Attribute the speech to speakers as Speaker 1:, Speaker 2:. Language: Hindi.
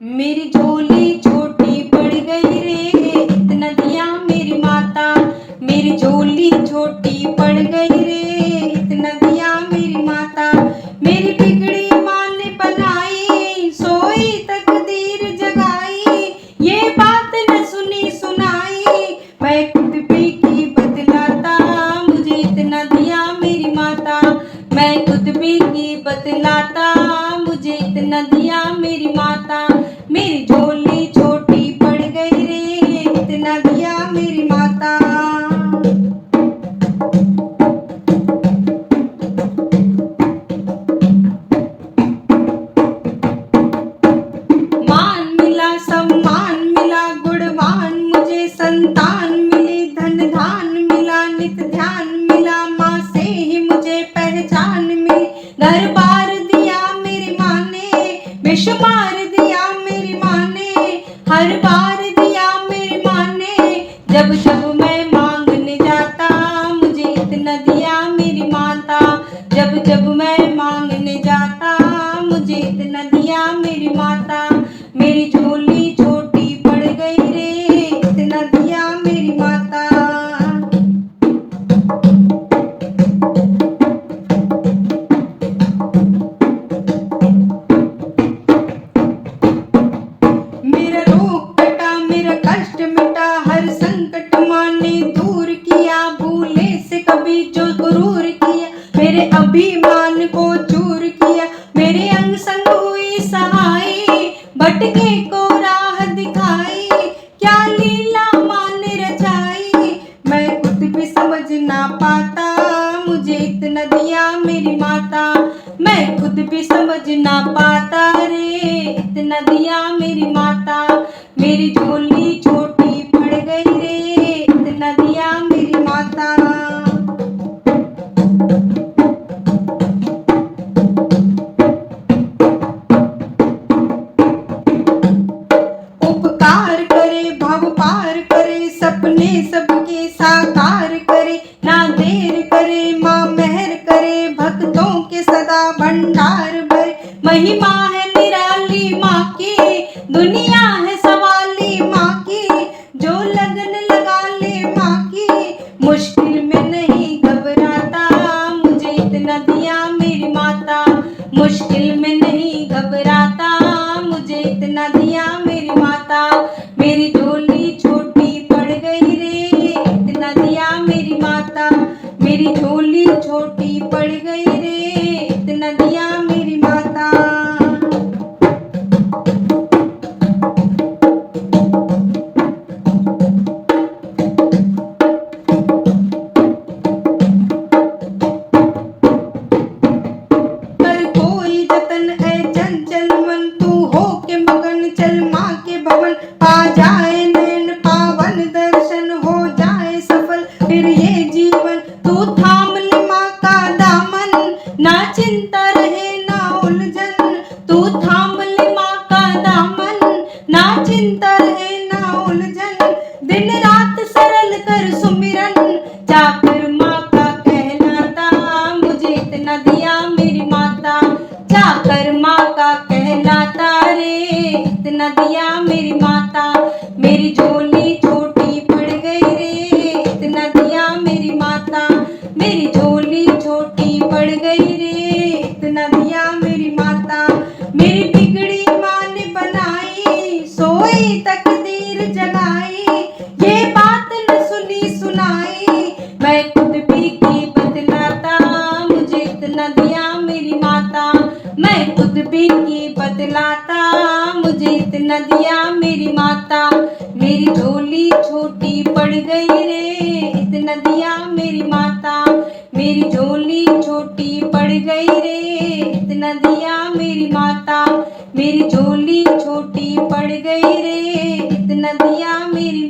Speaker 1: मेरी झोली छोटी पड़ गई रे, इत नदियाँ मेरी माता। मेरी झोली छोटी पड़ गई रे, इत नदियाँ मेरी माता। मेरी बिगड़ी माँ ने बनाई, सोई तकदीर जगाई। ये बात न सुनी सुनाई, मैं खुद पे की बतलाता, मुझे इत नदियाँ मेरी माता। मैं खुद पे की बतलाता, मुझे इत नदियाँ मेरी माता। मेरी झोली छोटी पड़ गई रे, इत नदियाँ मेरी माता। मान मिला सम्मान मिला गुणवान, मुझे संतान मिली धन धान मिला नित ध्यान मिला। माँ से ही मुझे पहचान मिली, घर बार दिया मेरी माँ ने, बेशुमार दिया मेरी माँ ने, हर बार दिया मेरी माँ ने। जब जब मैं मांगने जाता, मुझे इत नदियाँ मेरी माता। जब जब मैं मांगने जाता, मुझे इत नदियाँ मेरी माता। मेरी झोली छोटी पड़ गई रे, इत नदियाँ मेरी माता। मेरा रोग कटा मेरा कष्ट मिटा, हर संकट माँ ने दूर किया। भूले से कभी जो गुरूर किया, मेरे अभिमान को चूर किया। मेरे अंग संग हुई सहाय, भटके को राह दिखाई। क्या लीला माँ ने रचाई, मैं खुद भी समझ ना पाता, मुझे इत नदियाँ मेरी माता। मैं खुद भी समझ ना पाता रे, इत नदियाँ मेरी माता। मेरी झोली छोटी पड़ गई रे, इत नदियाँ मेरी माता। उपकार करे भव पार करे, सपने सबके साकार करे। ना देर करे माँ मेहर करे, भक्तों के सदा भंडार भरे। महिमा है निराली माँ की, दुनिया है सवाली माँ की। जो लगन लगा ले माँ की, मुश्किल में नहीं घबराता, मुझे इत नदियाँ मेरी माता। मुश्किल में नहीं घबराता, मुझे इत नदियाँ मेरी माता। मेरी झोली छोटी पड़ गई रे, इत नदियाँ मेरी माता। मेरी झोली छोटी पड़ गई रे, इत नदियाँ मेरी माता। कर कोई जतन है चंचल मन, तू हो के मगन चल माँ के भवन। पा जाए नैन पावन दर्शन, हो जाए सफल फिर ये जीवन। तू थाम ले माँ का दामन, ना चिंता रहे ना उलझन। तू थाम ले माँ का दामन, ना चिंता रहे ना उलझन। दिन रात सरल कर सुमिरन, जाकर माँ का कहलाता, मुझे इत नदियाँ मेरी माता। जाकर माँ का कहलाता रे, इत नदियाँ मेरी माता। मेरी झोली छोटी पड़ गई रे, इत नदियाँ मेरी माता। मेरी झोली छोटी पड़ गई रे, इत नदियाँ मेरी माता। मेरी बिगड़ी माँ ने बनाई, सोई तकदीर जगाई। ये बात न सुनी सुनाई, मैं खुद भी की बतलाता, मुझे इत नदियाँ मेरी माता। मैं खुद भी की बतलाता, मुझे इत नदियाँ मेरी माता। मेरी झोली छोटी पड़ गई रे, इत नदियाँ मेरी माता। मेरी झोली छोटी पड़ गई रे, इत नदियाँ मेरी माता। मेरी झोली छोटी पड़ गई रे, इत नदियाँ मेरी